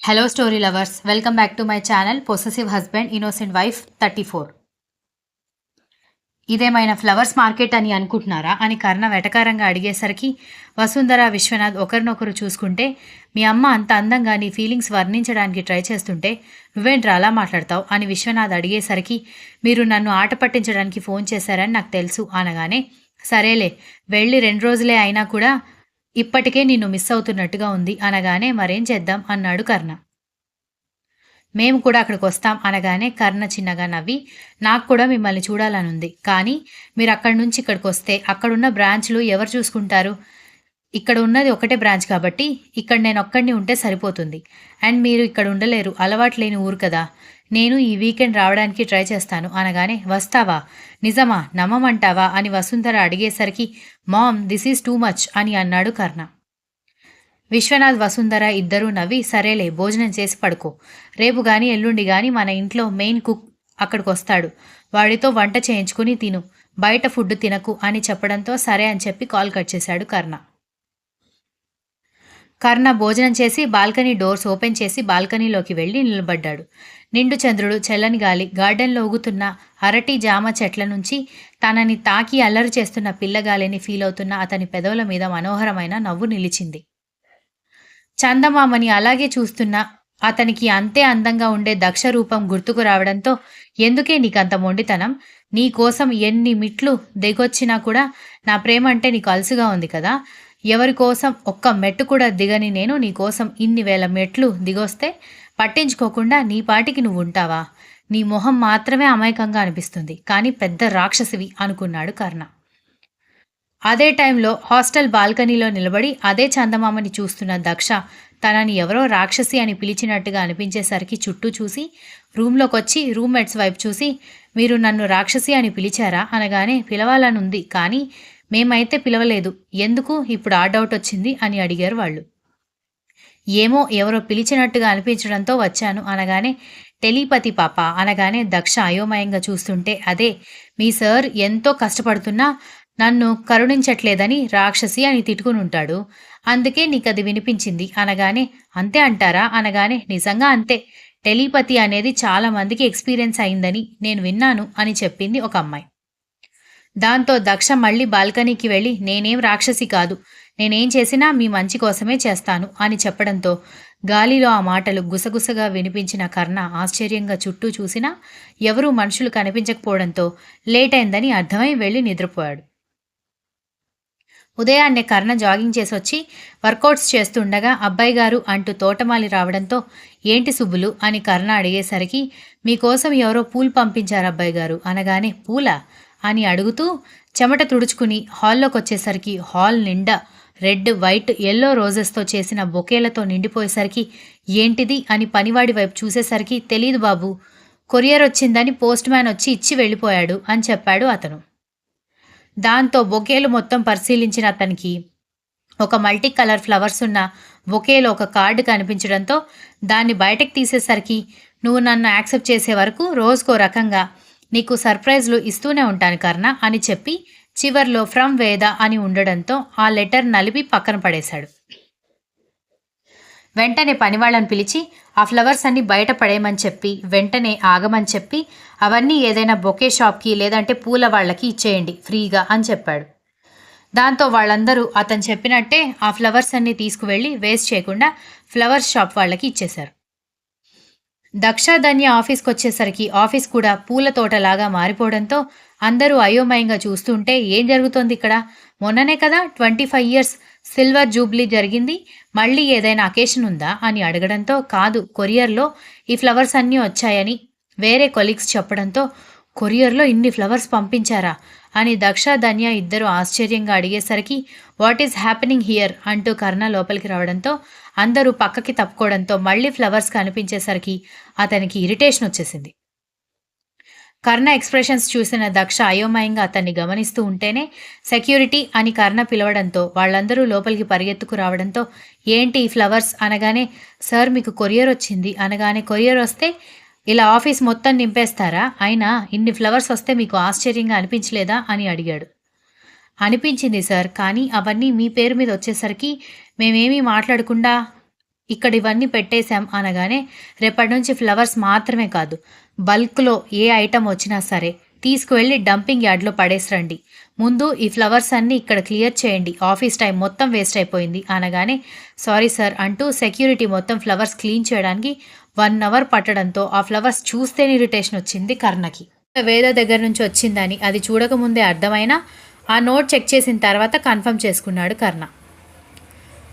Hello story lovers, welcome back to my channel possessive husband innocent wife 34. ఇదేమైనా flowers market అని అనుకుంటున్నారా అని కర్ణ వెటకారంగా అడిగేసరికి వసుంధర విశ్వనాథ్ ఒకరినొకరు చూసుకుంటే, మీ అమ్మ అంత అందంగా నీ ఫీలింగ్స్ వర్ణించడానికి ట్రై చేస్తుంటే నువ్వేంట్రా అలా మాట్లాడతావు అని విశ్వనాథ్ అడిగేసరికి, మీరు నన్ను ఆట పట్టించడానికి ఫోన్ చేశారని నాకు తెలుసు అనగానే, సరేలే వెళ్ళి 2 రోజులే అయినా కూడా ఇప్పటికే నిన్ను మిస్ అవుతున్నట్టుగా ఉంది అనగానే, మరేం చేద్దాం అన్నాడు కర్ణ. మేము కూడా అక్కడికి వస్తాం అనగానే కర్ణ చిన్నగా నవ్వి, నాకు కూడా మిమ్మల్ని చూడాలనుంది, కానీ మీరు అక్కడి నుంచి ఇక్కడికి వస్తే అక్కడున్న బ్రాంచ్లు ఎవరు చూసుకుంటారు? ఇక్కడ ఉన్నది ఒకటే బ్రాంచ్ కాబట్టి ఇక్కడ నేను ఒక్కడిని ఉంటే సరిపోతుంది. అండ్ మీరు ఇక్కడ ఉండలేరు, అలవాటు లేని ఊరు కదా. నేను ఈ వీకెండ్ రావడానికి ట్రై చేస్తాను అనగానే, వస్తావా? నిజమా? నమ్మమంటావా అని వసుంధర అడిగేసరికి, ma'am this is too much అని అన్నాడు కర్ణ. విశ్వనాథ్ వసుంధర ఇద్దరూ నవ్వి, సరేలే భోజనం చేసి పడుకో, రేపు గాని ఎల్లుండి గాని మన ఇంట్లో మెయిన్ కుక్ అక్కడికి వస్తాడు, వాడితో వంట చేయించుకుని తిను, బయట ఫుడ్ తినకు అని చెప్పడంతో సరే అని చెప్పి కాల్ కట్ చేశాడు కర్ణ. కర్ణ భోజనం చేసి బాల్కనీ డోర్స్ ఓపెన్ చేసి బాల్కనీలోకి వెళ్ళి నిలబడ్డాడు. నిండు చంద్రుడు, చల్లని గాలి, గార్డెన్లో ఊగుతున్న అరటి జామ చెట్ల నుంచి తనని తాకి అల్లరి చేస్తున్న పిల్లగాలిని ఫీల్ అవుతున్న అతని పెదవుల మీద మనోహరమైన నవ్వు నిలిచింది. చందమామని అలాగే చూస్తున్న అతనికి అంతే అందంగా ఉండే దక్ష రూపం గుర్తుకు రావడంతో, ఎందుకే నీకంత మొండితనం? నీ కోసం ఎన్ని మిట్లు దిగొచ్చినా కూడా నా ప్రేమ అంటే నీకు అలసుగా ఉంది కదా. ఎవరి కోసం ఒక్క మెట్టు కూడా దిగని నేను నీ కోసం ఇన్ని వేల మెట్లు దిగొస్తే పట్టించుకోకుండా నీ పాటికి నువ్వు ఉంటావా? నీ మొహం మాత్రమే అమాయకంగా అనిపిస్తుంది, కానీ పెద్ద రాక్షసివి అనుకున్నాడు కర్ణ. అదే టైంలో హాస్టల్ బాల్కనీలో నిలబడి అదే చందమామని చూస్తున్న దక్ష తనని ఎవరో రాక్షసి అని పిలిచినట్టుగా అనిపించేసరికి చుట్టూ చూసి రూమ్లోకొచ్చి రూమ్మేట్స్ వైపు చూసి, మీరు నన్ను రాక్షసి అని పిలిచారా అనగానే, పిలవాలనుంది కానీ మేమైతే పిలవలేదు, ఎందుకు ఇప్పుడు ఆ డౌట్ వచ్చింది అని అడిగారు వాళ్ళు. ఏమో ఎవరో పిలిచినట్టుగా అనిపించడంతో వచ్చాను అనగానే, టెలిపతి పాప అనగానే దక్ష అయోమయంగా చూస్తుంటే, అదే మీ సార్ ఎంతో కష్టపడుతున్నా నన్ను కరుణించట్లేదని రాక్షసి అని తిట్టుకుని ఉంటాడు, అందుకే నీకది వినిపించింది అనగానే, అంతే అంటారా అనగానే, నిజంగా అంతే, టెలిపతి అనేది చాలా మందికి ఎక్స్పీరియన్స్ అయిందని నేను విన్నాను అని చెప్పింది ఒక అమ్మాయి. దాంతో దక్ష మళ్ళీ బాల్కనీకి వెళ్ళి, నేనేం రాక్షసి కాదు, నేనేం చేసినా మీ మంచి కోసమే చేస్తాను అని చెప్పడంతో గాలిలో ఆ మాటలు గుసగుసగా వినిపించిన కర్ణ ఆశ్చర్యంగా చుట్టూ చూసినా ఎవరూ మనుషులు కనిపించకపోవడంతో లేట్ అయిందని అర్థమై వెళ్ళి నిద్రపోయాడు. ఉదయాన్నే కర్ణ జాగింగ్ చేసొచ్చి వర్కౌట్స్ చేస్తుండగా అబ్బాయి గారు అంటూ తోటమాలి రావడంతో, ఏంటి సుబ్బులు అని కర్ణ అడిగేసరికి, మీకోసం ఎవరో పూలు పంపించారు అబ్బాయి గారు అనగానే, పూలా అని అడుగుతూ చెమట తుడుచుకుని హాల్లోకి వచ్చేసరికి హాల్ నిండా రెడ్, వైట్, ఎల్లో రోజెస్తో చేసిన బొకేలతో నిండిపోయేసరికి, ఏంటిది అని పనివాడి వైపు చూసేసరికి, తెలీదు బాబు, కొరియర్ వచ్చిందని పోస్ట్ మ్యాన్ వచ్చి ఇచ్చి వెళ్ళిపోయాడు అని చెప్పాడు అతను. దాంతో బొకేలు మొత్తం పరిశీలించిన అతనికి ఒక మల్టీ కలర్ ఫ్లవర్స్ ఉన్న బొకేలో ఒక కార్డు కనిపించడంతో దాన్ని బయటకు తీసేసరికి, నువ్వు నన్ను యాక్సెప్ట్ చేసే వరకు రోజుకో రకంగా నీకు సర్ప్రైజ్లు ఇస్తూనే ఉంటాను కర్ణ అని చెప్పి చివర్లో ఫ్రమ్ వేద అని ఉండడంతో ఆ లెటర్ నలిపి పక్కన పడేశాడు. వెంటనే పనివాళ్ళని పిలిచి ఆ ఫ్లవర్స్ అన్ని బయట పడేయమని చెప్పి వెంటనే ఆగమని చెప్పి అవన్నీ ఏదైనా బొకే షాప్కి లేదంటే పూల వాళ్ళకి ఇచ్చేయండి ఫ్రీగా అని చెప్పాడు. దాంతో వాళ్ళందరూ అతను చెప్పినట్టే ఆ ఫ్లవర్స్ అన్ని తీసుకువెళ్ళి వేస్ట్ చేయకుండా ఫ్లవర్స్ షాప్ వాళ్ళకి ఇచ్చేశారు. దక్ష ధన్య ఆఫీస్కి వచ్చేసరికి ఆఫీస్ కూడా పూల తోటలాగా మారిపోవడంతో అందరూ అయోమయంగా చూస్తుంటే, ఏం జరుగుతోంది ఇక్కడ? మొన్ననే కదా 25 years సిల్వర్ జూబ్లీ జరిగింది, మళ్ళీ ఏదైనా అకేషన్ ఉందా అని అడగడంతో, కాదు కొరియర్లో ఈ ఫ్లవర్స్ అన్నీ వచ్చాయని వేరే కొలీగ్స్ చెప్పడంతో, కొరియర్లో ఇన్ని ఫ్లవర్స్ పంపించారా అని దక్ష ధన్య ఇద్దరు ఆశ్చర్యంగా అడిగేసరికి, వాట్ ఈజ్ హ్యాపెనింగ్ హియర్ అంటూ కర్ణ లోపలికి రావడంతో అందరూ పక్కకి తప్పుకోవడంతో మళ్ళీ ఫ్లవర్స్ కనిపించేసరికి అతనికి ఇరిటేషన్ వచ్చేసింది. కర్ణ ఎక్స్ప్రెషన్స్ చూసిన దక్ష అయోమయంగా అతన్ని గమనిస్తూ ఉంటేనే సెక్యూరిటీ అని కర్ణ పిలవడంతో వాళ్ళందరూ లోపలికి పరిగెత్తుకు రావడంతో, ఏంటి ఈ ఫ్లవర్స్ అనగానే, సార్ మీకు కొరియర్ వచ్చింది అనగానే, కొరియర్ వస్తే ఇలా ఆఫీస్ మొత్తం నింపేస్తారా? అయినా ఇన్ని ఫ్లవర్స్ వస్తే మీకు ఆశ్చర్యంగా అనిపించలేదా అని అడిగాడు. అనిపించింది సార్, కానీ అవన్నీ మీ పేరు మీద వచ్చేసరికి మేమేమీ మాట్లాడకుండా ఇక్కడ ఇవన్నీ పెట్టేశాం అనగానే, రేపటి నుంచి ఫ్లవర్స్ మాత్రమే కాదు, బల్క్‌లో ఏ ఐటెమ్ వచ్చినా సరే తీసుకువెళ్ళి డంపింగ్ యార్డ్‌లో పడేసిరండి. ముందు ఈ ఫ్లవర్స్ అన్నీ ఇక్కడ క్లియర్ చేయండి. ఆఫీస్ టైం మొత్తం వేస్ట్ అయిపోయింది అనగానే, సారీ సార్ అంటూ సెక్యూరిటీ మొత్తం ఫ్లవర్స్ క్లీన్ చేయడానికి 1 అవర్ పట్టడంతో ఆ ఫ్లవర్స్ చూస్తేనే ఇరిటేషన్ వచ్చింది కర్ణకి. వేద దగ్గర నుంచి వచ్చిందని అది చూడకముందే అర్థమైనా ఆ నోట్ చెక్ చేసిన తర్వాత కన్ఫర్మ్ చేసుకున్నాడు కర్ణ.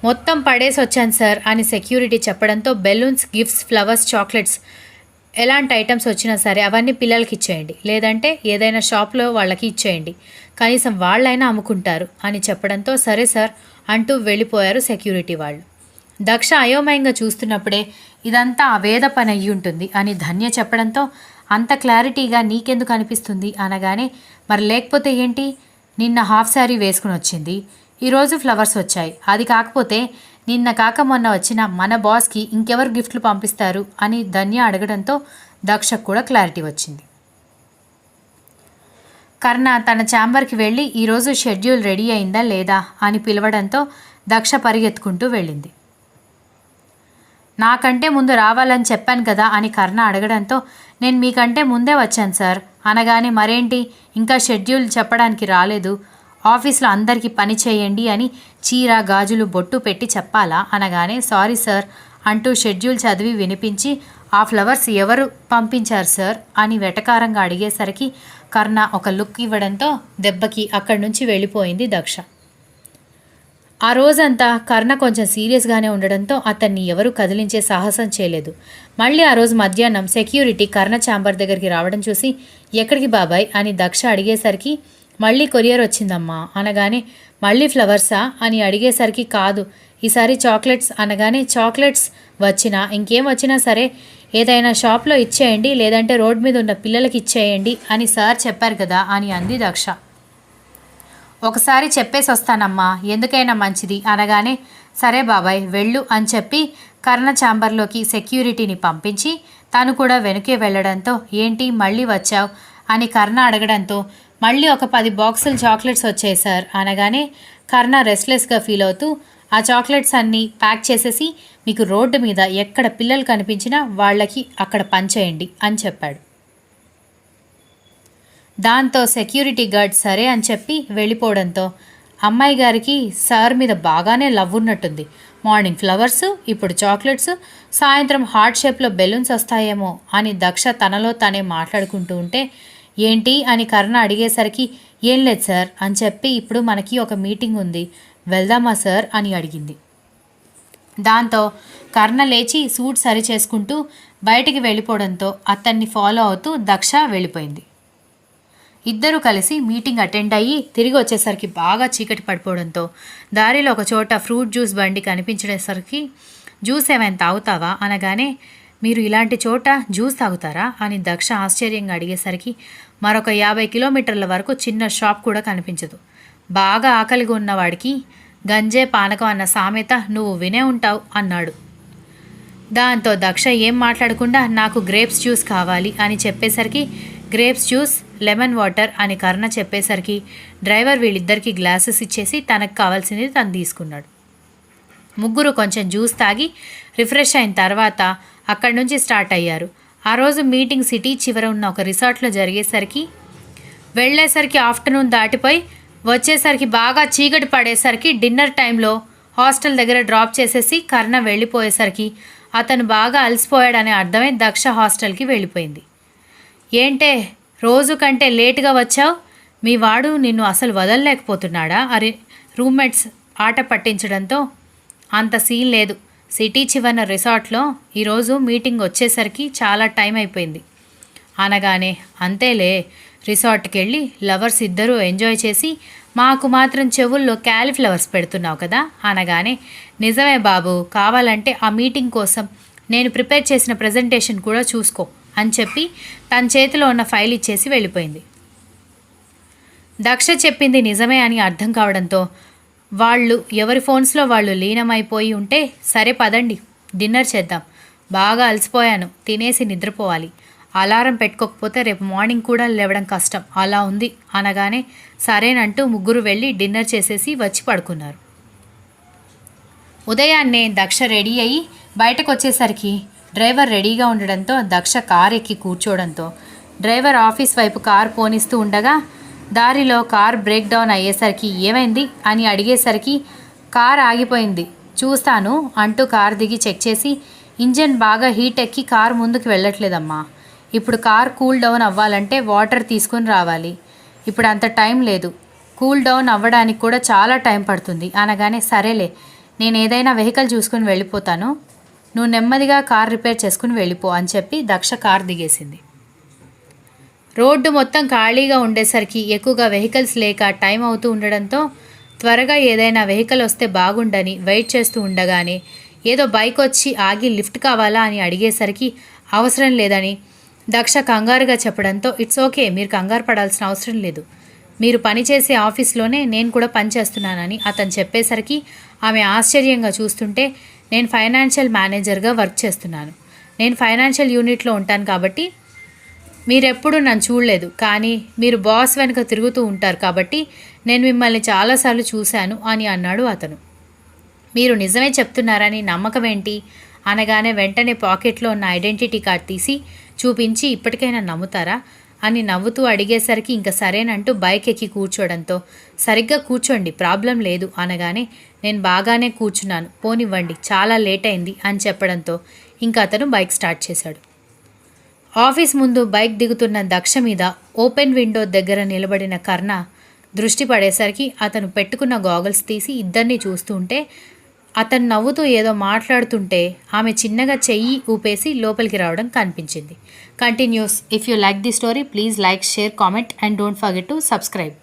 మొత్తం పడేసి వచ్చాను సార్ అని సెక్యూరిటీ చెప్పడంతో బెలూన్స్, గిఫ్ట్స్, ఫ్లవర్స్, చాక్లెట్స్ ఎలాంటి ఐటమ్స్ వచ్చినా సరే అవన్నీ పిల్లలకి ఇచ్చేయండి, లేదంటే ఏదైనా షాప్లో వాళ్ళకి ఇచ్చేయండి, కనీసం వాళ్ళైనా అమ్ముకుంటారు అని చెప్పడంతో సరే సార్ అంటూ వెళ్ళిపోయారు సెక్యూరిటీ వాళ్ళు. దక్ష అయోమయంగా చూస్తున్నప్పుడే ఇదంతా ఆ వేద పని అయ్యి ఉంటుంది అని ధన్య చెప్పడంతో అంత క్లారిటీగా నీకెందుకు అనిపిస్తుంది అనగానే, మరి లేకపోతే ఏంటి, నిన్న హాఫ్ శారీ వేసుకుని వచ్చింది, ఈరోజు ఫ్లవర్స్ వచ్చాయి, అది కాకపోతే నిన్న కాక మొన్న వచ్చిన మన బాస్కి ఇంకెవరు గిఫ్ట్లు పంపిస్తారు అని ధన్య అడగడంతో దక్షకు కూడా క్లారిటీ వచ్చింది. కర్ణ తన ఛాంబర్కి వెళ్ళి ఈరోజు షెడ్యూల్ రెడీ అయిందా లేదా అని పిలవడంతో దక్ష పరిగెత్తుకుంటూ వెళ్ళింది. నాకంటే ముందు రావాలని చెప్పాను కదా అని కర్ణ అడగడంతో నేను మీకంటే ముందే వచ్చాను సార్ అనగానే, మరేంటి ఇంకా షెడ్యూల్ చెప్పడానికి రాలేదు, ఆఫీస్లో అందరికీ పని చేయండి అని చీర, గాజులు, బొట్టు పెట్టి చెప్పాలా అనగానే, సారీ సార్ అంటూ షెడ్యూల్ చదివి వినిపించి ఆ ఫ్లవర్స్ ఎవరు పంపించారు సార్ అని వెటకారంగా అడిగేసరికి కర్ణ ఒక లుక్ ఇవ్వడంతో దెబ్బకి అక్కడి నుంచి వెళ్ళిపోయింది దక్ష. ఆ రోజంతా కర్ణ కొంచెం సీరియస్గానే ఉండడంతో అతన్ని ఎవరూ కదిలించే సాహసం చేయలేదు. మళ్ళీ ఆ రోజు మధ్యాహ్నం సెక్యూరిటీ కర్ణ ఛాంబర్ దగ్గరికి రావడం చూసి, ఎక్కడికి బాబాయ్ అని దక్ష అడిగేసరికి, మళ్ళీ కొరియర్ వచ్చిందమ్మా అనగానే, మళ్ళీ ఫ్లవర్సా అని అడిగేసరికి, కాదు ఈసారి చాక్లెట్స్ అనగానే, చాక్లెట్స్ వచ్చినా ఇంకేం వచ్చినా సరే ఏదైనా షాప్లో ఇచ్చేయండి, లేదంటే రోడ్ మీద ఉన్న పిల్లలకి ఇచ్చేయండి అని సార్ చెప్పారు కదా అని అంది దక్ష. ఒకసారి చెప్పేసి వస్తానమ్మా, ఎందుకైనా మంచిది అనగానే, సరే బాబాయ్ వెళ్ళు అని చెప్పి కర్ణ ఛాంబర్లోకి సెక్యూరిటీని పంపించి తను కూడా వెనుకే వెళ్ళడంతో, ఏంటి మళ్ళీ వచ్చావు అని కర్ణ అడగడంతో, మళ్ళీ ఒక 10 బాక్సులు చాక్లెట్స్ వచ్చాయి సార్ అనగానే కర్ణ రెస్ట్లెస్గా ఫీల్ అవుతూ, ఆ చాక్లెట్స్ అన్నీ ప్యాక్ చేసేసి మీకు రోడ్డు మీద ఎక్కడ పిల్లలు కనిపించినా వాళ్ళకి అక్కడ పంచేయండి అని చెప్పాడు. దాంతో సెక్యూరిటీ గార్డ్ సరే అని చెప్పి వెళ్ళిపోవడంతో అమ్మాయి గారికి సార్ మీద బాగానే లవ్ ఉన్నట్టుంది. మార్నింగ్ ఫ్లవర్స్, ఇప్పుడు చాక్లెట్స్, సాయంత్రం హార్ట్ షేప్లో బెలూన్స్ వస్తాయేమో అని దక్ష తనలో తనే మాట్లాడుకుంటూ ఉంటే, ఏంటి అని కర్ణ అడిగేసరికి, ఏం లేదు సార్ అని చెప్పి, ఇప్పుడు మనకి ఒక మీటింగ్ ఉంది వెళ్దామా సార్ అని అడిగింది. దాంతో కర్ణ లేచి సూట్ సరి చేసుకుంటూ బయటికి వెళ్ళిపోవడంతో అతన్ని ఫాలో అవుతూ దక్ష వెళ్ళిపోయింది. ఇద్దరూ కలిసి మీటింగ్ అటెండ్ అయ్యి తిరిగి వచ్చేసరికి బాగా చీకటి పడిపోవడంతో దారిలో ఒక చోట ఫ్రూట్ జ్యూస్ బండి కనిపించేసరికి, జ్యూస్ ఏమైనా తాగుతావా అనగానే, మీరు ఇలాంటి చోట జ్యూస్ తాగుతారా అని దక్ష ఆశ్చర్యంగా అడిగేసరికి, మరొక 50 కిలోమీటర్ల వరకు చిన్న షాప్ కూడా కనిపించదు. బాగా ఆకలిగా ఉన్నవాడికి గంజే పానకం అన్న సామెత నువ్వు వినే ఉంటావు అన్నాడు. దాంతో దక్ష ఏం మాట్లాడకుండా, నాకు గ్రేప్స్ జ్యూస్ కావాలి అని చెప్పేసరికి, గ్రేప్స్ జ్యూస్, లెమన్ వాటర్ అని కర్ణ చెప్పేసరికి డ్రైవర్ వీళ్ళిద్దరికీ గ్లాసెస్ ఇచ్చేసి తనకు కావాల్సింది తను తీసుకున్నాడు. ముగ్గురు కొంచెం జ్యూస్ తాగి రిఫ్రెష్ అయిన తర్వాత అక్కడి నుంచి స్టార్ట్ అయ్యారు. ఆ రోజు మీటింగ్ సిటీ చివర ఉన్న ఒక రిసార్ట్లో జరిగేసరికి వెళ్ళేసరికి ఆఫ్టర్నూన్ దాటిపోయి వచ్చేసరికి బాగా చీకటి పడేసరికి డిన్నర్ టైంలో హాస్టల్ దగ్గర డ్రాప్ చేసేసి కర్ణ వెళ్ళిపోయేసరికి అతను బాగా అలసిపోయాడని అర్థమై దక్ష హాస్టల్కి వెళ్ళిపోయింది. ఏంటే రోజు కంటే లేటుగా వచ్చావు, మీ వాడు నిన్ను అసలు వదలలేకపోతున్నాడా అని రూమ్మేట్స్ ఆట పట్టించడంతో, అంత సీన్ లేదు, సిటీ చివరన రిసార్ట్లో ఈరోజు మీటింగ్ వచ్చేసరికి చాలా టైం అయిపోయింది అనగానే, అంతేలే రిసార్ట్కి వెళ్ళి లవర్స్ ఇద్దరూ ఎంజాయ్ చేసి మాకు మాత్రం చెవుల్లో క్యాలీఫ్లవర్స్ పెడుతున్నావు కదా అనగానే, నిజమే బాబు, కావాలంటే ఆ మీటింగ్ కోసం నేను ప్రిపేర్ చేసిన ప్రజెంటేషన్ కూడా చూసుకో అని చెప్పి తన చేతిలో ఉన్న ఫైల్ ఇచ్చేసి వెళ్ళిపోయింది. దక్ష చెప్పింది నిజమే అని అర్థం కావడంతో వాళ్ళు ఎవరి ఫోన్స్లో వాళ్ళు లీనమైపోయి ఉంటే, సరే పదండి డిన్నర్ చేద్దాం, బాగా అలసిపోయాను, తినేసి నిద్రపోవాలి, అలారం పెట్టుకోకపోతే రేపు మార్నింగ్ కూడా లేవడం కష్టం అలా ఉంది అనగానే, సరేనంటూ ముగ్గురు వెళ్ళి డిన్నర్ చేసేసి వచ్చి పడుకున్నారు. ఉదయాన్నే దక్ష రెడీ అయ్యి బయటకు వచ్చేసరికి డ్రైవర్ రెడీగా ఉండడంతో దక్ష కార్ ఎక్కి కూర్చోవడంతో డ్రైవర్ ఆఫీస్ వైపు కార్ పోనిస్తూ ఉండగా దారిలో కార్ బ్రేక్ డౌన్ అయ్యేసరికి ఏమైంది అని అడిగేసరికి కార్ ఆగిపోయింది చూస్తాను అంటూ కార్ దిగి చెక్ చేసి ఇంజన్ బాగా హీట్ ఎక్కి కార్ ముందుకు వెళ్ళట్లేదమ్మా. ఇప్పుడు కార్ కూల్ డౌన్ అవ్వాలంటే వాటర్ తీసుకొని రావాలి. ఇప్పుడు అంత టైం లేదు, కూల్ డౌన్ అవ్వడానికి కూడా చాలా టైం పడుతుంది అనగానే సరేలే నేను ఏదైనా వెహికల్ చూసుకుని వెళ్ళిపోతాను, నువ్వు నెమ్మదిగా కార్ రిపేర్ చేసుకుని వెళ్ళిపో అని చెప్పి దక్ష కార్ దిగేసింది. రోడ్డు మొత్తం ఖాళీగా ఉండేసరికి ఎక్కువగా వెహికల్స్ లేక టైం అవుతూ ఉండడంతో త్వరగా ఏదైనా వెహికల్ వస్తే బాగుండని వెయిట్ చేస్తూ ఉండగానే ఏదో బైక్ వచ్చి ఆగి లిఫ్ట్ కావాలా అని అడిగేసరికి అవసరం లేదని దక్ష కంగారుగా చెప్పడంతో ఇట్స్ ఓకే, మీరు కంగారు పడాల్సిన అవసరం లేదు, మీరు పనిచేసే ఆఫీస్లోనే నేను కూడా పనిచేస్తున్నానని అతను చెప్పేసరికి ఆమె ఆశ్చర్యంగా చూస్తుంటే నేను ఫైనాన్షియల్ మేనేజర్గా వర్క్ చేస్తున్నాను, నేను ఫైనాన్షియల్ యూనిట్లో ఉంటాను కాబట్టి మీరెప్పుడు నన్ను చూడలేదు, కానీ మీరు బాస్ వెనుక తిరుగుతూ ఉంటారు కాబట్టి నేను మిమ్మల్ని చాలాసార్లు చూశాను అని అన్నాడు అతను. మీరు నిజమే చెప్తున్నారని నమ్మకం ఏంటి అనగానే వెంటనే పాకెట్లో ఉన్న ఐడెంటిటీ కార్డ్ తీసి చూపించి ఇప్పటికైనా నమ్ముతారా అని నవ్వుతూ అడిగేసరికి ఇంకా సరేనంటూ బైక్ ఎక్కి కూర్చోవడంతో సరిగ్గా కూర్చోండి ప్రాబ్లం లేదు అనగానే నేను బాగానే కూర్చున్నాను పోనివ్వండి చాలా లేట్ అయింది అని చెప్పడంతో ఇంకా అతను బైక్ స్టార్ట్ చేశాడు. ఆఫీస్ ముందు బైక్ దిగుతున్న దక్ష మీద ఓపెన్ విండో దగ్గర నిలబడిన కర్ణ దృష్టి పడేసరికి అతను పెట్టుకున్న గాగల్స్ తీసి ఇద్దరిని చూస్తూ ఉంటే అతను నవ్వుతూ ఏదో మాట్లాడుతుంటే ఆమె చిన్నగా చెయ్యి ఊపేసి లోపలికి రావడం కనిపించింది. Continuous. If you like the story please like, share, comment and don't forget to subscribe.